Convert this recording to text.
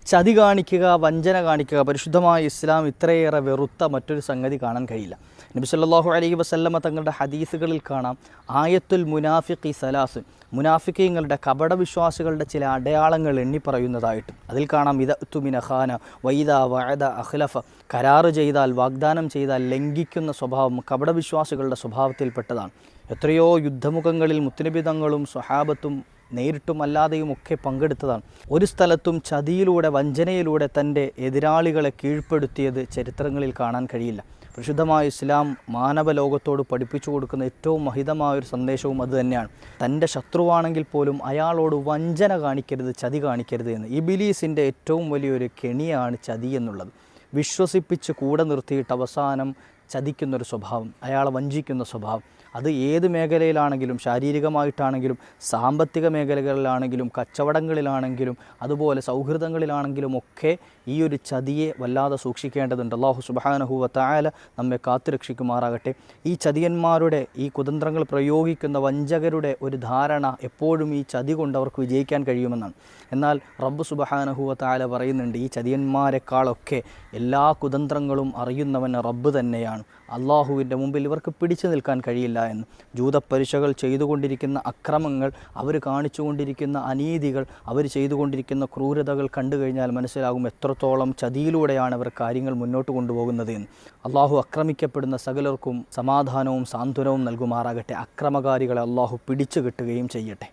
ചതി കാണിക്കുക, വഞ്ചന കാണിക്കുക, പരിശുദ്ധമായ ഇസ്ലാം ഇത്രയേറെ വെറുത്ത മറ്റൊരു സംഗതി കാണാൻ കഴിയില്ല. നബി സല്ലല്ലാഹു അലൈഹി വസല്ലമ തങ്ങളുടെ ഹദീസുകളിൽ കാണാം, ആയത്തുൽ മുനാഫിഖി സലാസ്, മുനാഫിക്കീങ്ങളുടെ കപടവിശ്വാസികളുടെ ചില അടയാളങ്ങൾ എണ്ണി പറയുന്നതായിട്ട്. അതിൽ കാണാം, ഇദഅ്തു മിന ഖാന വൈദ വഅദ അഖ്ലഫ, കരാറ് ചെയ്താൽ, വാഗ്ദാനം ചെയ്താൽ ലംഘിക്കുന്ന സ്വഭാവം കപടവിശ്വാസികളുടെ സ്വഭാവത്തിൽപ്പെട്ടതാണ്. എത്രയോ യുദ്ധമുഖങ്ങളിൽ മുത്തുനബി തങ്ങളും സ്വഹാബത്തും നേരിട്ടും അല്ലാതെയും ഒക്കെ പങ്കെടുത്തതാണ്. ഒരു സ്ഥലത്തും ചതിയിലൂടെ, വഞ്ചനയിലൂടെ തൻ്റെ എതിരാളികളെ കീഴ്പ്പെടുത്തിയത് ചരിത്രങ്ങളിൽ കാണാൻ കഴിയില്ല. പരിശുദ്ധമായ ഇസ്ലാം മാനവ ലോകത്തോട് പഠിപ്പിച്ചു കൊടുക്കുന്ന ഏറ്റവും മഹിതമായൊരു സന്ദേശവും അതുതന്നെയാണ്. തൻ്റെ ശത്രുവാണെങ്കിൽ പോലും അയാളോട് വഞ്ചന കാണിക്കരുത്, ചതി കാണിക്കരുത് എന്ന്. ഇബ്ലീസിൻ്റെ ഏറ്റവും വലിയൊരു കെണിയാണ് ചതി എന്നുള്ളത്. വിശ്വസിപ്പിച്ച് കൂടെ നിർത്തിയിട്ട് അവസാനം ചതിക്കുന്നൊരു സ്വഭാവം, അയാളെ വഞ്ചിക്കുന്ന സ്വഭാവം. അത് ഏത് മേഖലയിലാണെങ്കിലും, ശാരീരികമായിട്ടാണെങ്കിലും, സാമ്പത്തിക മേഖലകളിലാണെങ്കിലും, കച്ചവടങ്ങളിലാണെങ്കിലും, അതുപോലെ സൗഹൃദങ്ങളിലാണെങ്കിലും ഒക്കെ ഈ ഒരു ചതിയെ വല്ലാതെ സൂക്ഷിക്കേണ്ടതുണ്ട്. അല്ലാഹു സുബ്ഹാനഹു വ തആല നമ്മെ കാത്തുരക്ഷിക്കുമാറാകട്ടെ. ഈ ചതിയന്മാരുടെ, ഈ കുതന്ത്രങ്ങൾ പ്രയോഗിക്കുന്ന വഞ്ചകരുടെ ഒരു ധാരണ എപ്പോഴും ഈ ചതി കൊണ്ട് അവർക്ക് വിജയിക്കാൻ കഴിയുമെന്നാണ്. എന്നാൽ റബ്ബ് സുബ്ഹാനഹു വ തആല പറയുന്നുണ്ട്, ഈ ചതിയന്മാരെക്കാളൊക്കെ എല്ലാ കുതന്ത്രങ്ങളും അറിയുന്നവൻ റബ്ബ് തന്നെയാണ്. അള്ളാഹുവിൻ്റെ മുമ്പിൽ ഇവർക്ക് പിടിച്ചു നിൽക്കാൻ കഴിയില്ല എന്ന്. ജൂതപ്പലിശകൾ ചെയ്തുകൊണ്ടിരിക്കുന്ന അക്രമങ്ങൾ, അവർ കാണിച്ചുകൊണ്ടിരിക്കുന്ന അനീതികൾ, അവർ ചെയ്തുകൊണ്ടിരിക്കുന്ന ക്രൂരതകൾ കണ്ടു കഴിഞ്ഞാൽ മനസ്സിലാകും എത്രത്തോളം ചതിയിലൂടെയാണ് അവർ കാര്യങ്ങൾ മുന്നോട്ട് കൊണ്ടുപോകുന്നത് എന്ന്. അള്ളാഹു ആക്രമിക്കപ്പെടുന്ന സകലർക്കും സമാധാനവും സാന്ത്വനവും നൽകുമാറാകട്ടെ. അക്രമകാരികളെ അള്ളാഹു പിടിച്ചു കെട്ടുകയും ചെയ്യട്ടെ.